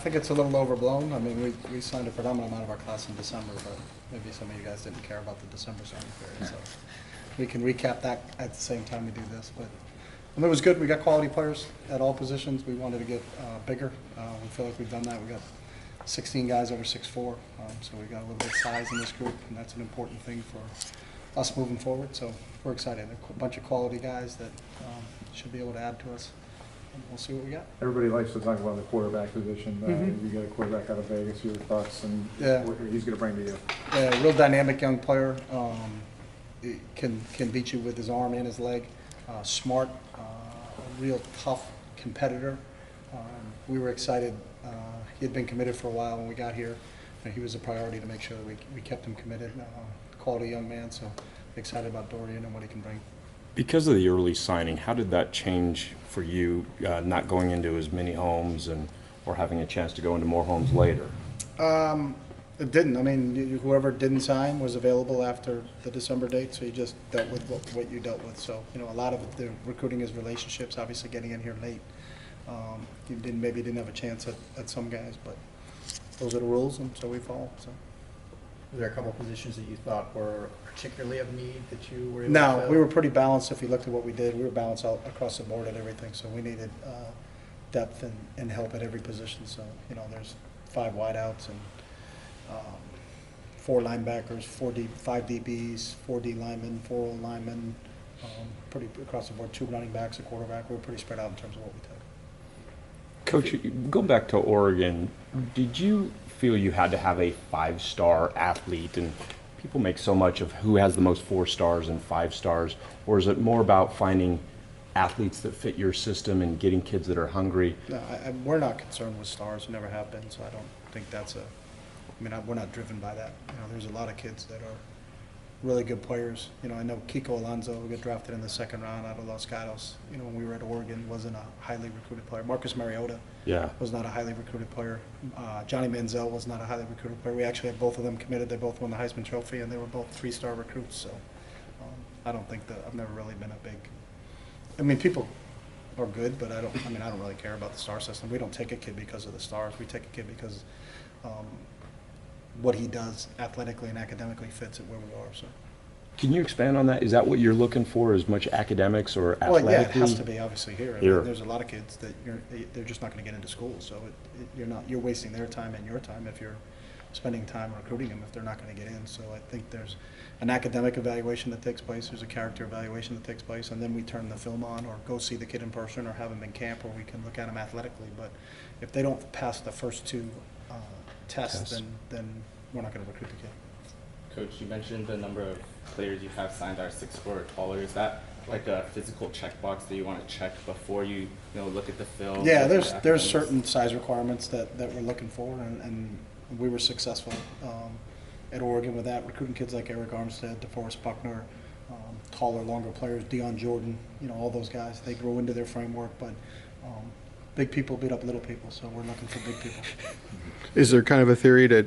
think it's a little overblown. I mean, we signed a predominant amount of our class in December, but maybe some of you guys didn't care about the December signing period, so we can recap that at the same time we do this. But it was good. We got quality players at all positions. We wanted to get bigger. We feel like we've done that. We got 16 guys over 6'4", so we got a little bit of size in this group, and that's an important thing for us moving forward. So we're excited. A bunch of quality guys that should be able to add to us. And we'll see what we got. Everybody likes to talk about the quarterback position. You get a quarterback out of Vegas. Your thoughts and what he's going to bring to you? Yeah, real dynamic young player. He can beat you with his arm and his leg. Smart, a real tough competitor. We were excited. He had been committed for a while when we got here. He was a priority to make sure that we kept him committed. Quality young man, so excited about Dorian and what he can bring. Because of the early signing, how did that change for you, not going into as many homes or having a chance to go into more homes later? It didn't. I mean, whoever didn't sign was available after the December date, so you just dealt with what you dealt with. So, a lot of the recruiting is relationships, obviously getting in here late. You maybe didn't have a chance at some guys, but those are the rules, and so we follow. So. Were there a couple of positions that you thought were particularly of need that you were able to No, fill? we were pretty balanced. If you looked at what we did, we were balanced out across the board at everything. So we needed depth and help at every position. So, there's 5 wideouts and 4 linebackers, 5 DBs, 4 D linemen, 4 O linemen, pretty across the board, 2 running backs, a quarterback. We were pretty spread out in terms of what we took. Coach, going back to Oregon, did you feel you had to have a 5-star athlete? And people make so much of who has the most 4 stars and 5 stars, or is it more about finding athletes that fit your system and getting kids that are hungry? No, we're not concerned with stars. We never have been, so I don't think that's we're not driven by that. There's a lot of kids that are really good players. I know Kiko Alonso, who got drafted in the 2nd round out of Los Gatos, when we were at Oregon, wasn't a highly recruited player. Marcus Mariota was not a highly recruited player. Johnny Manziel was not a highly recruited player. We actually had both of them committed. They both won the Heisman Trophy, and they were both 3-star recruits. So I don't think that I've never really been a big. People are good, but I don't really care about the star system. We don't take a kid because of the stars. We take a kid because what he does athletically and academically fits it where we are. So, can you expand on that? Is that what you're looking for, as much academics or athletically? Well, yeah, it has to be obviously here. There's a lot of kids that they're just not going to get into school, so you're wasting their time and your time if you're spending time recruiting them if they're not going to get in. So I think there's an academic evaluation that takes place, there's a character evaluation that takes place, and then we turn the film on or go see the kid in person or have him in camp where we can look at him athletically. But if they don't pass the first 2 tests, then we're not going to recruit the kid. Coach, you mentioned the number of players you have signed are 6'4" or taller. Is that like a physical checkbox that you want to check before you look at the film? Yeah, there's certain size requirements that we're looking for, and we were successful at Oregon with that, recruiting kids like Eric Armstead, DeForest Buckner, taller, longer players, Deion Jordan, all those guys. They grow into their framework, but big people beat up little people, so we're looking for big people. Is there kind of a theory to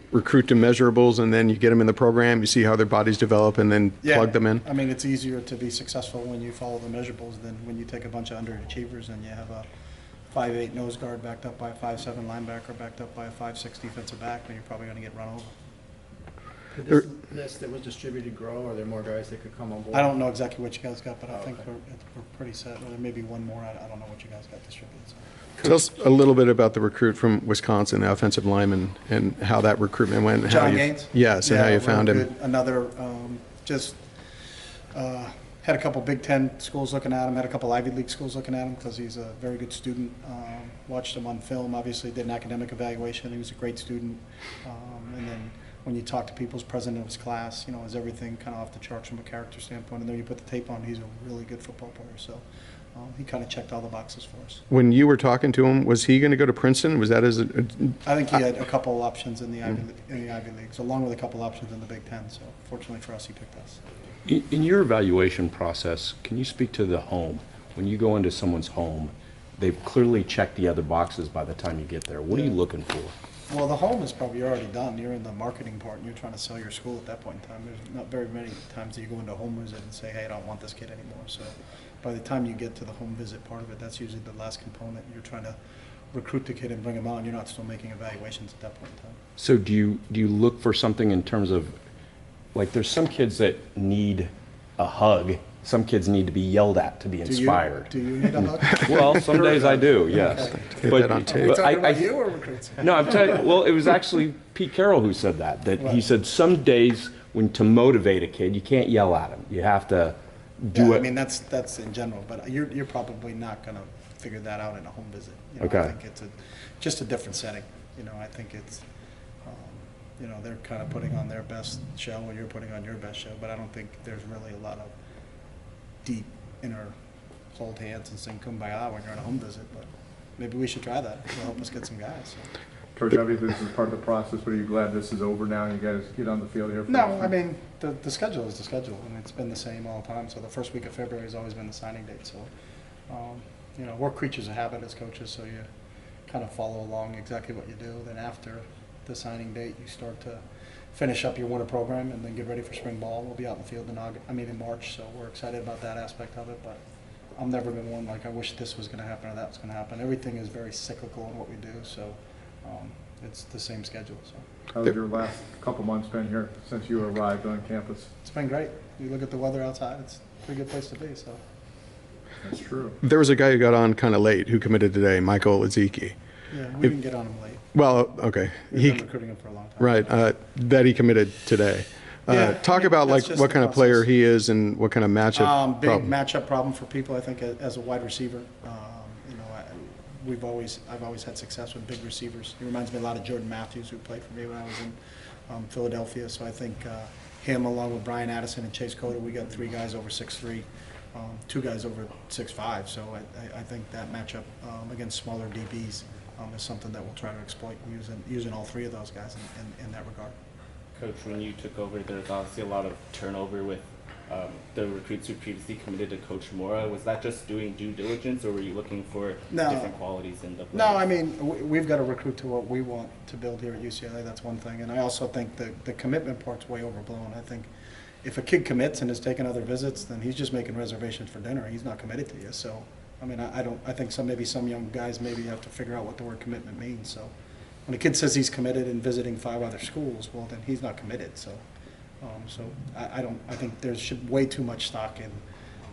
recruit to measurables, and then you get them in the program, you see how their bodies develop, and then plug them in? It's easier to be successful when you follow the measurables than when you take a bunch of underachievers and you have a 5'8" nose guard backed up by a 5'7" linebacker backed up by a 5'6" defensive back, and you're probably going to get run over. Did this list that was distributed grow, or are there more guys that could come on board? I don't know exactly what you guys got, but I think we're pretty set. Or there may be one more. I don't know what you guys got distributed. So. Tell us a little bit about the recruit from Wisconsin, the offensive lineman, and how that recruitment went. John Gaines? Yes, and how you found him. Good. Another, had a couple Big Ten schools looking at him, had a couple Ivy League schools looking at him because he's a very good student. Watched him on film, obviously did an academic evaluation. He was a great student. And then when you talk to people, as president of his class, is everything kind of off the charts from a character standpoint. And then you put the tape on, he's a really good football player. So he kind of checked all the boxes for us. When you were talking to him, was he going to go to Princeton? Was that his? I think he had a couple options in the Ivy Leagues, along with a couple options in the Big Ten. So fortunately for us, he picked us. In your evaluation process, can you speak to the home? When you go into someone's home, they've clearly checked the other boxes by the time you get there. What are you looking for? Well, the home is probably already done. You're in the marketing part, and you're trying to sell your school at that point in time. There's not very many times that you go into a home visit and say, hey, I don't want this kid anymore. So by the time you get to the home visit part of it, that's usually the last component. You're trying to recruit the kid and bring him on, you're not still making evaluations at that point in time. So do you look for something in terms of, like, there's some kids that need a hug, some kids need to be yelled at to be inspired. Do you need a hug? Well, some days I do, yes. Get that on tape. Are we but talking I- about you or recruits? No, I'm telling you, well, it was actually Pete Carroll who said that he Right. said some days when to motivate a kid, you can't yell at him. You have to do Yeah, it. I mean, that's in general, but you're probably not gonna figure that out in a home visit. You know, I Okay. think it's just a different setting, you know, I think it's, you know, they're kind of putting on their best show and you're putting on your best show, but I don't think there's really a lot of deep inner hold hands and sing kumbaya when you're on a home visit, but maybe we should try that. It'll help us get some guys. So. Coach, obviously this is part of the process, but are you glad this is over now and you guys get on the field here? No, I mean, the schedule is the schedule, and it's been the same all the time. So the first week of February has always been the signing date. So, you know, we're creatures of habit as coaches, so you kind of follow along exactly what you do. Then after the signing date, you start to finish up your winter program and then get ready for spring ball. We'll be out in the field in March, so we're excited about that aspect of it. But I've never been one like I wish this was going to happen or that was going to happen. Everything is very cyclical in what we do, so it's the same schedule. So. How's your last couple months been here since you arrived on campus? It's been great. You look at the weather outside, it's a pretty good place to be, so. That's true. There was a guy who got on kind of late who committed today, Michael Iziki. Yeah, we didn't get on him late. Well, okay. We've been recruiting him for a long time. Right, that he committed today. Yeah, Talk I mean, about like that's just what the kind of player process. he is and what kind of matchup Big problem. matchup problem for people, I think, as a wide receiver. You know, I've always had success with big receivers. He reminds me a lot of Jordan Matthews, who played for me when I was in Philadelphia. So I think him, along with Brian Addison and Chase Cota, we got 3 guys over 6'3", 2 guys over 6'5". So I think that matchup against smaller DBs is something that we'll try to exploit, using all 3 of those guys in that regard. Coach, when you took over, there was obviously a lot of turnover with the recruits who previously committed to Coach Mora. Was that just doing due diligence, or were you looking for No. different qualities in the players? No, I mean, we've got to recruit to what we want to build here at UCLA. That's one thing. And I also think the commitment part's way overblown. I think if a kid commits and is taking other visits, then he's just making reservations for dinner. He's not committed to you. So, I mean, I think maybe some young guys maybe have to figure out what the word commitment means. So when a kid says he's committed and visiting 5 other schools, well, then he's not committed. So, I think there's way too much stock in,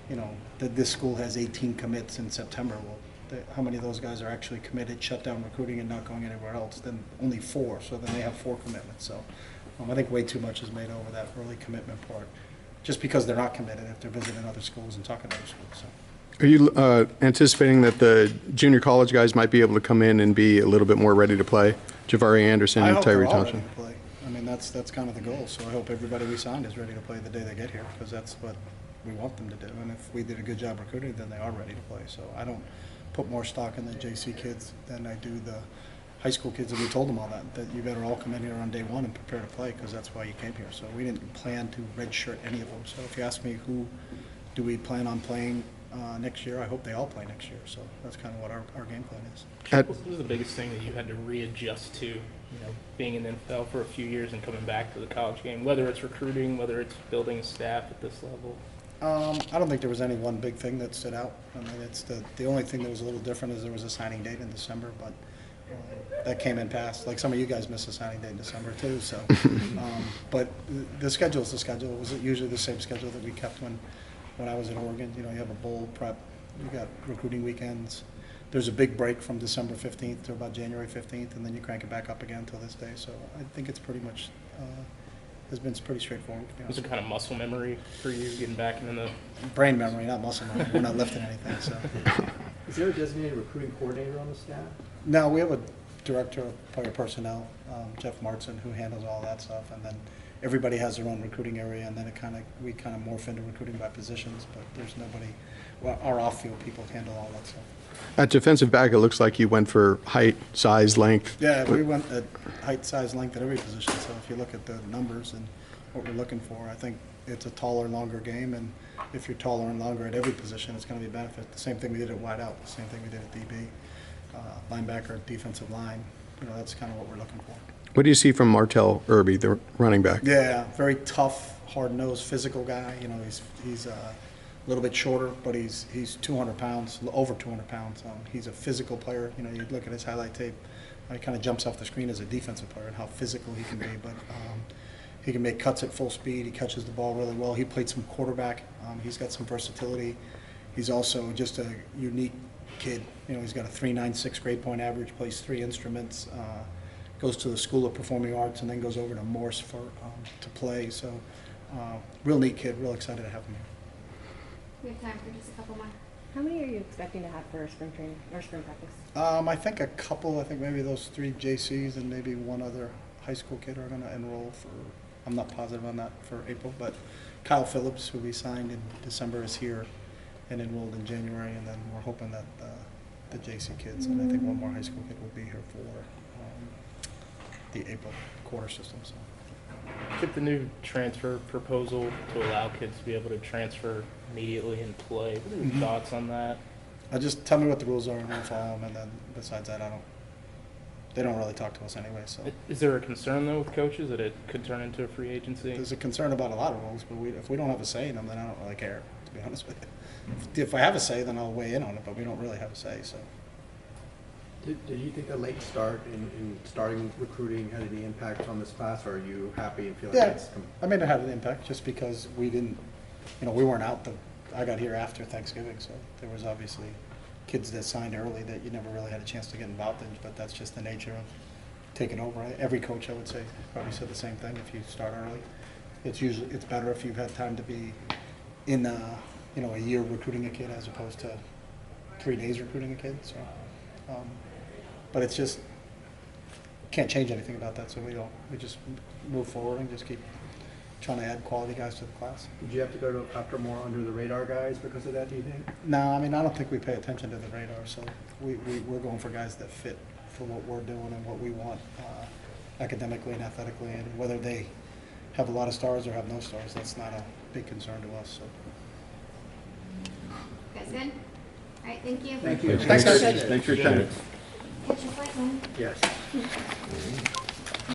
you know, that this school has 18 commits in September. Well, how many of those guys are actually committed, shut down recruiting, and not going anywhere else? Then only 4. So then they have 4 commitments. So I think way too much is made over that early commitment part, just because they're not committed if they're visiting other schools and talking to other schools. So. Are you anticipating that the junior college guys might be able to come in and be a little bit more ready to play? Javari Anderson, I and hope they're Tyree all ready Thompson. to play. I mean, that's kind of the goal. So I hope everybody we signed is ready to play the day they get here, because that's what we want them to do. And if we did a good job recruiting, then they are ready to play. So I don't put more stock in the JC kids than I do the high school kids, and we told them all that you better all come in here on day 1 and prepare to play, because that's why you came here. So we didn't plan to redshirt any of them. So if you ask me who do we plan on playing next year, I hope they all play next year. So that's kind of what our game plan is. What was the biggest thing that you had to readjust to, you know, being in the NFL for a few years and coming back to the college game, whether it's recruiting, whether it's building a staff at this level? I don't think there was any one big thing that stood out. I mean, it's the only thing that was a little different is there was a signing date in December, but that came and passed. Like some of you guys missed a signing date in December too. So, but the schedule is the schedule. It was usually the same schedule that we kept when I was in Oregon. You know, you have a bowl prep, you got recruiting weekends. There's a big break from December 15th to about January 15th, and then you crank it back up again until this day. So I think it's pretty much has been pretty straightforward. To be Was honest. it kind of muscle memory for you getting back into the? Brain memory, not muscle memory. We're not lifting anything. So. Is there a designated recruiting coordinator on the staff? No, we have a director of player personnel, Jeff Martson, who handles all that stuff, and then everybody has their own recruiting area, and then we kind of morph into recruiting by positions, but there's nobody. Well, our off-field people handle all that stuff. At defensive back, it looks like you went for height, size, length. Yeah, we went at height, size, length at every position. So if you look at the numbers and what we're looking for, I think it's a taller, longer game, and if you're taller and longer at every position, it's going to be a benefit. The same thing we did at wideout, the same thing we did at DB, linebacker, defensive line. You know, that's kind of what we're looking for. What do you see from Martell Irby, the running back? Yeah, very tough, hard-nosed, physical guy. You know, he's a little bit shorter, but he's 200 pounds, over 200 pounds. He's a physical player. You know, you look at his highlight tape, he kind of jumps off the screen as a defensive player and how physical he can be. But he can make cuts at full speed. He catches the ball really well. He played some quarterback. He's got some versatility. He's also just a unique kid. You know, he's got a 3.96 grade point average, plays 3 instruments, goes to the School of Performing Arts, and then goes over to Morse to play. So, real neat kid. Real excited to have him here. We have time for just a couple more. How many are you expecting to have for spring training or spring practice? I think a couple. I think maybe those 3 JCs and maybe one other high school kid are going to enroll for. I'm not positive on that for April, but Kyle Phillips, who we signed in December, is here and enrolled in January, and then we're hoping that the JC kids and I think one more high school kid will be here for the April quarter system. So. With the new transfer proposal to allow kids to be able to transfer immediately and play, what are your thoughts on that? Just tell me what the rules are and we'll follow them, and then besides that, they don't really talk to us anyway. So Is there a concern though with coaches that it could turn into a free agency? there's a concern about a lot of rules, but if we don't have a say in them, then I don't really care, to be honest with you. If I have a say, then I'll weigh in on it, but we don't really have a say. So Did you think the late start in starting recruiting had any impact on this class, or are you happy and feel like yeah, it's I mean, it had an impact just because we didn't, we weren't out. I got here after Thanksgiving, so there was obviously kids that signed early that you never really had a chance to get involved in, but that's just the nature of taking over. Every coach, I would say, probably said the same thing. If you start early, it's better if you've had time to be in a year recruiting a kid as opposed to 3 days recruiting a kid. So, but it's just can't change anything about that. So we just move forward and just keep trying to add quality guys to the class. Did you have to go after more under the radar guys because of that, do you think? No, I mean, I don't think we pay attention to the radar. So we're going for guys that fit for what we're doing and what we want academically and athletically, and whether they have a lot of stars or have no stars, that's not a big concern to us. So. Guys good? All right, thank you. Thank you. Thanks, guys. Thanks for your time. Catch your flight home. Yes.